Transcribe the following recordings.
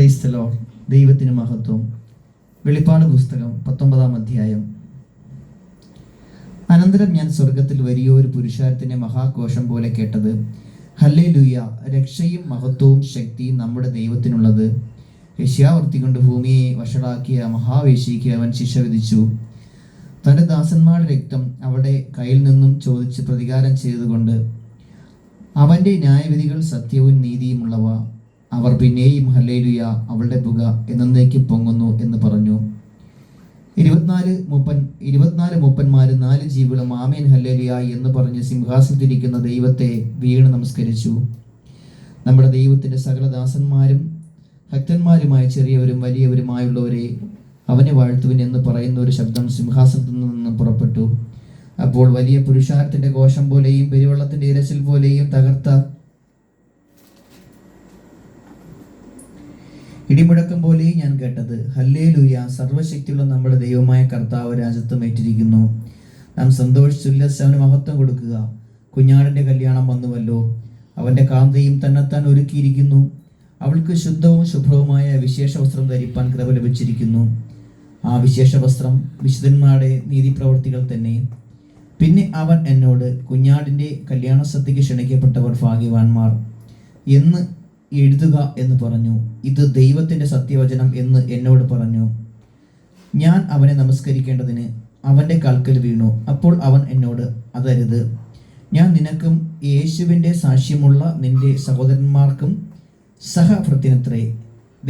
Price the Lord. ദൈവത്തിന് മഹത്വം. വെളിപ്പാട് പുസ്തകം 19-ാം അധ്യായം. അനന്തരം ഞാൻ സ്വർഗത്തിൽ വലിയൊരു പുരുഷാരത്തിൻ്റെ മഹാഘോഷം പോലെ കേട്ടത്, ഹല്ലേലൂയ, രക്ഷയും മഹത്വവും ശക്തിയും നമ്മുടെ ദൈവത്തിനുള്ളത്. യെശയ്യാവർത്തി കൊണ്ട് ഭൂമിയെ വഷളാക്കിയ മഹാവേശ്യയ്ക്ക് അവൻ ശിക്ഷ വിധിച്ചു. തൻ്റെ ദാസന്മാരുടെ രക്തം അവളുടെ കയ്യിൽ നിന്നും ചോദിച്ച് പ്രതികാരം ചെയ്തുകൊണ്ട് അവൻ്റെ ന്യായവിധികൾ സത്യവും നീതിയുമുള്ളവ. അവർ പിന്നെയും ഹല്ലേലൂയ, അവളുടെ പുക എന്നേക്കും പൊങ്ങുന്നു എന്ന് പറഞ്ഞു. 24 മൂപ്പന്മാരും 4 ജീവികളും ആമേൻ ഹല്ലേലൂയ എന്ന് പറഞ്ഞ് സിംഹാസനത്തിരിക്കുന്ന ദൈവത്തെ വീണ് നമസ്കരിച്ചു. നമ്മുടെ ദൈവത്തിൻ്റെ സകല ദാസന്മാരും ഭക്തന്മാരുമായ ചെറിയവരും വലിയവരുമായുള്ളവരെ അവനെ വാഴ്ത്തുവിൻ എന്ന് പറയുന്ന ഒരു ശബ്ദം സിംഹാസനത്തിൽ നിന്ന് പുറപ്പെട്ടു. അപ്പോൾ വലിയ പുരുഷാരത്തിൻ്റെ ഘോഷം പോലെയും പെരുവെള്ളത്തിൻ്റെ ഇരച്ചിൽ പോലെയും തകർത്ത ഇടിമുഴക്കം പോലെയും ഞാൻ കേട്ടത്, ഹല്ലേലൂയ, സർവ്വശക്തിയുള്ള നമ്മുടെ ദൈവമായ കർത്താവ് രാജത്വം ഏറ്റിരിക്കുന്നു. നാം സന്തോഷിച്ചുല്ലസിച്ച് അവന് മഹത്വം കൊടുക്കുക. കുഞ്ഞാടിൻ്റെ കല്യാണം വന്നുവല്ലോ, അവൻ്റെ കാന്തയും തന്നെത്താൻ ഒരുക്കിയിരിക്കുന്നു. അവൾക്ക് ശുദ്ധവും ശുഭ്രവുമായ വിശേഷ വസ്ത്രം ധരിപ്പാൻ കൃപ ലഭിച്ചിരിക്കുന്നു. ആ വിശേഷ വസ്ത്രം വിശുദ്ധന്മാരുടെ നീതിപ്രവർത്തികൾ തന്നെ. പിന്നെ അവൻ എന്നോട്, കുഞ്ഞാടിൻ്റെ കല്യാണ സദ്യയ്ക്ക് ക്ഷണിക്കപ്പെട്ടവർ ഭാഗ്യവാന്മാർ എന്ന് എഴുതുക എന്ന് പറഞ്ഞു. ഇത് ദൈവത്തിൻ്റെ സത്യവചനം എന്ന് എന്നോട് പറഞ്ഞു. ഞാൻ അവനെ നമസ്കരിക്കേണ്ടതിന് അവൻ്റെ കാൽക്കൽ വീണു. അപ്പോൾ അവൻ എന്നോട്, അതരുത്, ഞാൻ നിനക്കും യേശുവിൻ്റെ സാക്ഷ്യമുള്ള നിന്റെ സഹോദരന്മാർക്കും സഹഭൃത്യനത്രേ.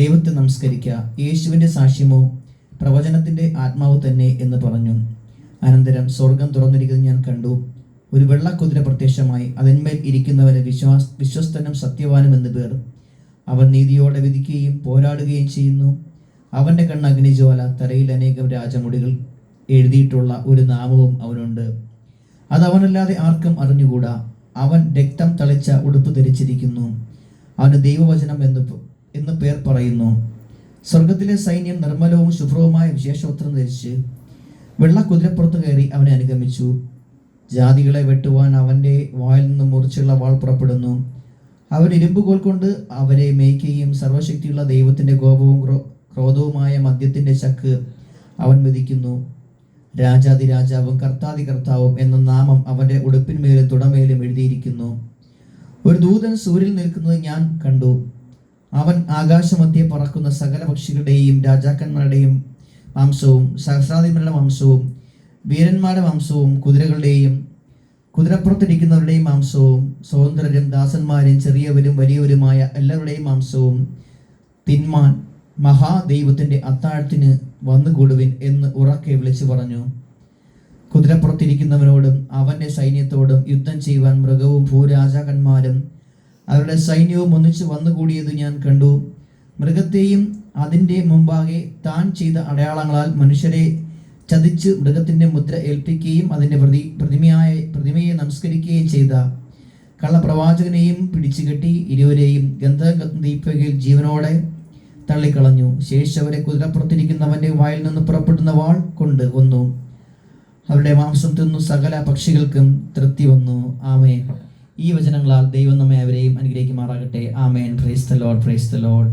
ദൈവത്തെ നമസ്കരിക്കുക, യേശുവിൻ്റെ സാക്ഷ്യമോ പ്രവചനത്തിൻ്റെ ആത്മാവ് തന്നെ എന്ന് പറഞ്ഞു. അനന്തരം സ്വർഗം തുറന്നിരിക്കുന്നത് ഞാൻ കണ്ടു. ഒരു വെള്ളക്കുതിര പ്രത്യക്ഷമായി. അതിന്മേൽ ഇരിക്കുന്നവന് വിശ്വസ്തനും സത്യവാനും എന്ന് പേർ. അവൻ നീതിയോടെ വിധിക്കുകയും പോരാടുകയും ചെയ്യുന്നു. അവൻ്റെ കണ്ണ് അഗ്നിജ്വാല, തലയിൽ അനേകം രാജമുടികൾ എഴുതിയിട്ടുള്ള ഒരു നാമവും അവനുണ്ട്. അത് അവനല്ലാതെ ആർക്കും അറിഞ്ഞുകൂടാ. അവൻ രക്തം തളിച്ച ഉടുപ്പ് ധരിച്ചിരിക്കുന്നു. അവന് ദൈവവചനം എന്ന് പേർ പറയുന്നു. സ്വർഗത്തിലെ സൈന്യം നിർമ്മലവും ശുഭ്രവുമായ വിശേഷവസ്ത്രം ധരിച്ച് വെള്ളക്കുതിരപ്പുറത്ത് കയറി അവനെ അനുഗമിച്ചു. ജാതികളെ വെട്ടുവാൻ അവൻ്റെ വായിൽ നിന്നും മുറിച്ചുള്ള വാൾ പുറപ്പെടുന്നു. അവൻ ഇരുമ്പുകോൽ കൊണ്ട് അവരെ മേയ്ക്കുകയും സർവശക്തിയുള്ള ദൈവത്തിൻ്റെ കോപവും ക്രോധവുമായ മദ്യത്തിൻ്റെ ചക്ക് അവൻ മെതിക്കുന്നു. രാജാതിരാജാവും കർത്താതി കർത്താവും എന്ന നാമം അവൻ്റെ ഉടുപ്പിന്മേലും തുടമേലും എഴുതിയിരിക്കുന്നു. ഒരു ദൂതൻ സൂര്യനിൽ നിൽക്കുന്നത് ഞാൻ കണ്ടു. അവൻ ആകാശമധ്യേ പറക്കുന്ന സകല പക്ഷികളുടെയും രാജാക്കന്മാരുടെയും മാംസവും സഹസ്രാധിപരുടെ മാംസവും വീരന്മാരുടെ മാംസവും കുതിരകളുടെയും കുതിരപ്പുറത്തിരിക്കുന്നവരുടെയും മാംസവും സ്വതന്ത്രരും ദാസന്മാരും ചെറിയവരും വലിയവരുമായ എല്ലാവരുടെയും മാംസവും തിന്മാൻ മഹാദൈവത്തിൻ്റെ അത്താഴത്തിന് വന്നുകൂടുവിൻ എന്ന് ഉറക്കെ വിളിച്ചു പറഞ്ഞു. കുതിരപ്പുറത്തിരിക്കുന്നവനോടും അവൻ്റെ സൈന്യത്തോടും യുദ്ധം ചെയ്യുവാൻ മൃഗവും ഭൂരാജാക്കന്മാരും അവരുടെ സൈന്യവും ഒന്നിച്ച് വന്നുകൂടിയത് ഞാൻ കണ്ടു. മൃഗത്തെയും അതിൻ്റെ മുമ്പാകെ താൻ ചെയ്ത അടയാളങ്ങളാൽ മനുഷ്യരെ ചതിച്ച് മൃഗത്തിൻ്റെ മുദ്ര ഏൽപ്പിക്കുകയും അതിൻ്റെ പ്രതിമയെ നമസ്കരിക്കുകയും ചെയ്ത കള്ളപ്രവാചകനെയും പിടിച്ചുകെട്ടി ഇരുവരെയും ഗന്ധകദീപകയിൽ ജീവനോടെ തള്ളിക്കളഞ്ഞു. ശേഷവരെ കുതിരപ്പുറത്തിരിക്കുന്നവൻ്റെ വായിൽ നിന്ന് പുറപ്പെടുന്ന വാൾ കൊണ്ട് കൊന്നു. അവരുടെ മാംസം തിന്നു സകല പക്ഷികൾക്കും തൃപ്തി വന്നു. ആമേൻ. ഈ വചനങ്ങളാൽ ദൈവം നമ്മെ അവരെയും അനുഗ്രഹിക്കുമാറാകട്ടെ. Amen. Praise the Lord. Praise the Lord.